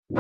Всем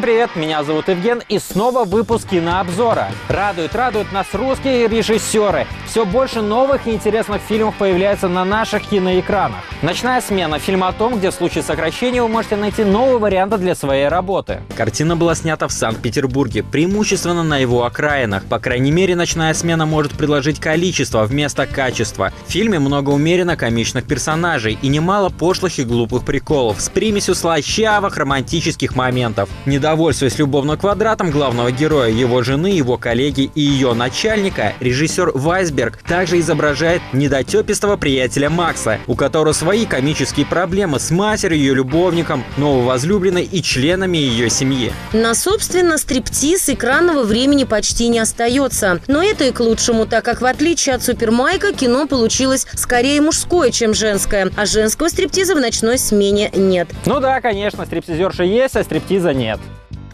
привет, меня зовут Евген, и снова выпуск кинообзора. Радуют нас русские режиссеры. Все больше новых и интересных фильмов появляется на наших киноэкранах. «Ночная смена» — фильм о том, где в случае сокращения вы можете найти новые варианты для своей работы. Картина была снята в Санкт-Петербурге, преимущественно на его окраинах. По крайней мере, «Ночная смена» может предложить количество вместо качества. В фильме много умеренно комичных персонажей и немало пошлых и глупых приколов с примесью слащавых романтических моментов. Недовольствуясь любовным квадратом главного героя, его жены, его коллеги и ее начальника, режиссер Вайсберг также изображает недотепистого приятеля Макса, у которого свои комические проблемы с матерью, ее любовником, нововозлюбленной и членами ее семьи. На, собственно, стриптиз экранного времени почти не остается. Но это и к лучшему, так как в отличие от Супермайка, кино получилось скорее мужское, чем женское, а женского стриптиза в «Ночной смене» нет. Ну да, конечно, стриптизерша есть, а стриптиза нет.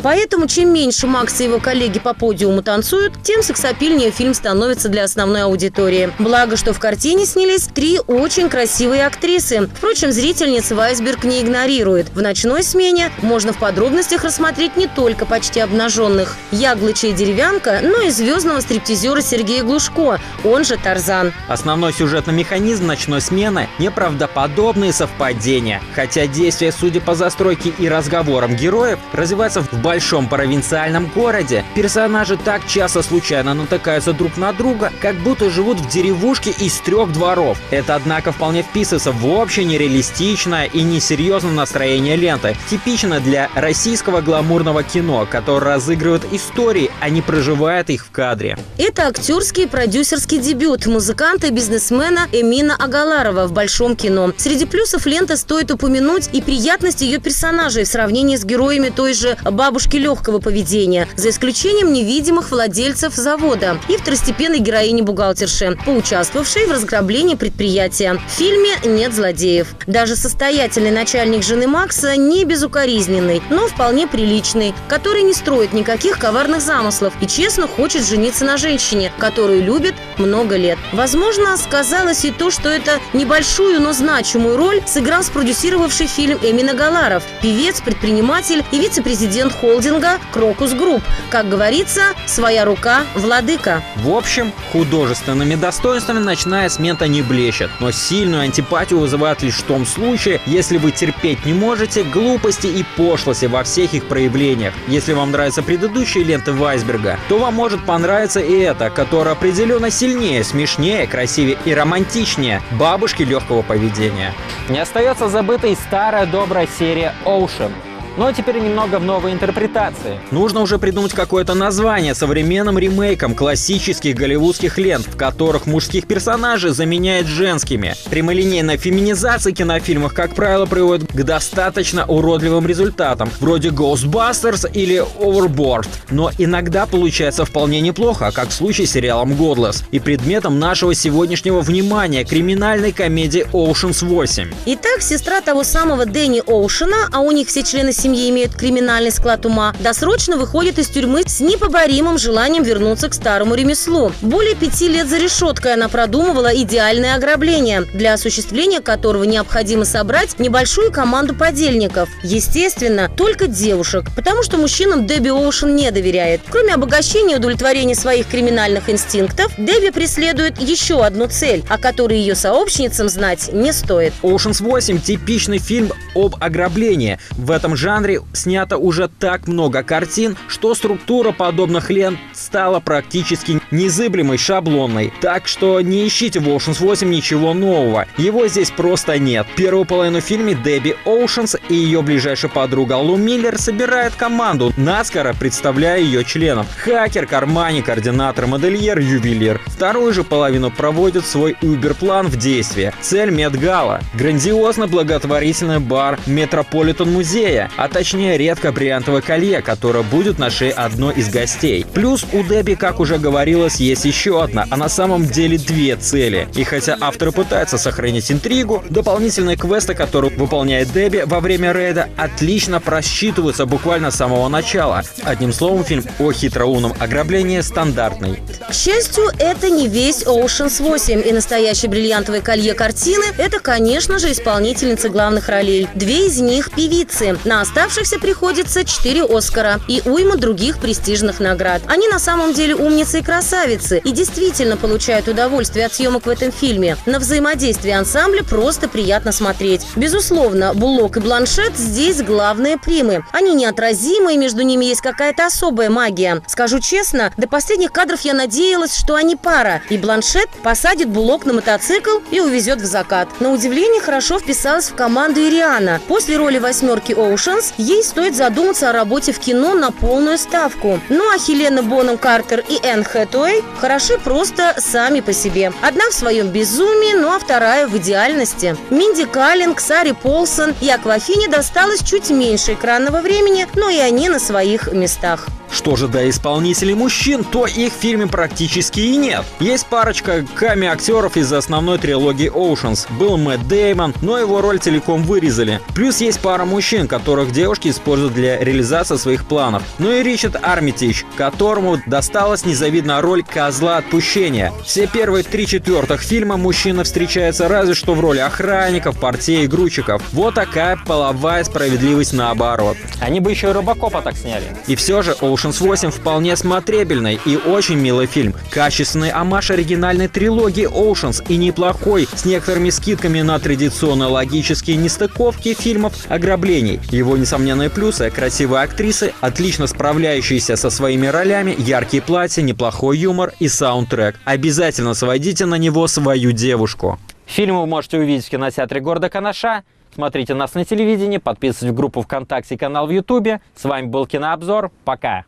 Поэтому чем меньше Макс и его коллеги по подиуму танцуют, тем сексапильнее фильм становится для основной аудитории. Благо, что в картине снялись 3 очень красивые актрисы. Впрочем, зрительница Вайсберг не игнорирует. В «Ночной смене» можно в подробностях рассмотреть не только почти обнаженных Яглыча и Деревянка, но и звездного стриптизера Сергея Глушко, он же Тарзан. Основной сюжетный механизм «Ночной смены» — неправдоподобные совпадения. Хотя действие, судя по застройке и разговорам героев, развивается в большом провинциальном городе, персонажи так часто случайно натыкаются друг на друга, как будто живут в деревушке из 3 дворов. Это, однако, вполне вписывается в общее нереалистичное и несерьезное настроение ленты, типично для российского гламурного кино, которое разыгрывает истории, а не проживает их в кадре. Это актерский и продюсерский дебют музыканта и бизнесмена Эмина Агаларова в большом кино. Среди плюсов ленты стоит упомянуть и приятность ее персонажей в сравнении с героями той же бабушки легкого поведения, за исключением невидимых владельцев завода и второстепенной героини-бухгалтерши, поучаствовавшей в разграблении предприятия. В фильме нет злодеев. Даже состоятельный начальник жены Макса не безукоризненный, но вполне приличный, который не строит никаких коварных замыслов и честно хочет жениться на женщине, которую любит много лет. Возможно, сказалось и то, что это небольшую, но значимую роль сыграл спродюсировавший фильм Эмин Агаларов, певец, предприниматель и вице-президент холдинга «Крокус Групп». Как говорится, своя рука – владыка. В общем, художественными достоинствами «Ночная смена» не блещет, но сильную антипатию вызывает лишь в том случае, если вы терпеть не можете глупости и пошлости во всех их проявлениях. Если вам нравятся предыдущие ленты Вайсберга, то вам может понравиться и эта, которая определенно сильнее, смешнее, красивее и романтичнее «Бабушки легкого поведения». Не остается забытой старая добрая серия «Ocean». Но теперь немного в новой интерпретации. Нужно уже придумать какое-то название современным ремейкам классических голливудских лент, в которых мужских персонажей заменяют женскими. Прямолинейная феминизация кинофильмов, как правило, приводит к достаточно уродливым результатам, вроде Ghostbusters или Overboard. Но иногда получается вполне неплохо, как в случае с сериалом Godless и предметом нашего сегодняшнего внимания криминальной комедии Ocean's 8. Итак, сестра того самого Дэнни Оушена, а у них все члены семьи имеют криминальный склад ума, досрочно выходит из тюрьмы с непоборимым желанием вернуться к старому ремеслу. Более 5 лет за решеткой она продумывала идеальное ограбление, для осуществления которого необходимо собрать небольшую команду подельников. Естественно, только девушек, потому что мужчинам Дебби Оушен не доверяет. Кроме обогащения и удовлетворения своих криминальных инстинктов, Дебби преследует еще одну цель, о которой ее сообщницам знать не стоит. Ocean's 8 – типичный фильм об ограблении. В этом жанре снято уже так много картин, что структура подобных лент стала практически незыблемой, шаблонной. Так что не ищите в Ocean's 8 ничего нового. Его здесь просто нет. Первую половину в фильме Дебби Оушенс и ее ближайшая подруга Лу Миллер собирают команду, наскоро представляя ее членов. Хакер, карманник, координатор, модельер, ювелир. Вторую же половину проводит свой Uber-план в действие. Цель Мет-гала. Грандиозно благотворительный бар Метрополитен музея. а точнее редкое бриллиантовое колье, которое будет на шее одной из гостей. Плюс у Дебби, как уже говорилось, есть еще одна, а на самом деле две цели. И хотя авторы пытаются сохранить интригу, дополнительные квесты, которые выполняет Дебби во время рейда, отлично просчитываются буквально с самого начала. Одним словом, фильм о хитроумном ограблении стандартный. К счастью, это не весь Ocean's 8, и настоящее бриллиантовое колье картины – это, конечно же, исполнительницы главных ролей. Две из них – певицы. На оставшихся приходится 4 Оскара и уйма других престижных наград. Они на самом деле умницы и красавицы, и действительно получают удовольствие от съемок в этом фильме. На взаимодействие ансамбля просто приятно смотреть. Безусловно, Буллок и Бланшетт здесь главные примы. Они неотразимы, и между ними есть какая-то особая магия. Скажу честно, до последних кадров я надеялась, что они пара, и Бланшетт посадит Буллок на мотоцикл и увезет в закат. На удивление, хорошо вписалась в команду и Риhanna. После роли восьмерки Ocean's ей стоит задуматься о работе в кино на полную ставку. Ну а Хелена Бонем Картер и Энн Хэтэуэй хороши просто сами по себе. Одна в своем безумии, ну а вторая в идеальности. Минди Каллинг, Сари Полсон и Аквафине досталось чуть меньше экранного времени, но и они на своих местах. Что же до исполнителей мужчин, то их в фильме практически и нет. Есть парочка камео-актеров из основной трилогии Ocean's. Был Мэтт Дэймон, но его роль целиком вырезали. Плюс есть пара мужчин, которых девушки используют для реализации своих планов. Ну и Ричард Армитидж, которому досталась незавидная роль козла отпущения. Все первые 3/4 фильма мужчина встречается разве что в роли охранников, портье и грузчиков. Вот такая половая справедливость наоборот. Они бы еще и Робокопа так сняли. И все же Ocean's 8 вполне смотрибельный и очень милый фильм. Качественный оммаж оригинальной трилогии Ocean's и неплохой, с некоторыми скидками на традиционные логические нестыковки фильмов ограблений. Его несомненные плюсы – красивые актрисы, отлично справляющиеся со своими ролями, яркие платья, неплохой юмор и саундтрек. Обязательно сводите на него свою девушку. Фильм вы можете увидеть в кинотеатре города Канаша. Смотрите нас на телевидении, подписывайтесь в группу ВКонтакте и канал в Ютубе. С вами был Кинообзор. Пока!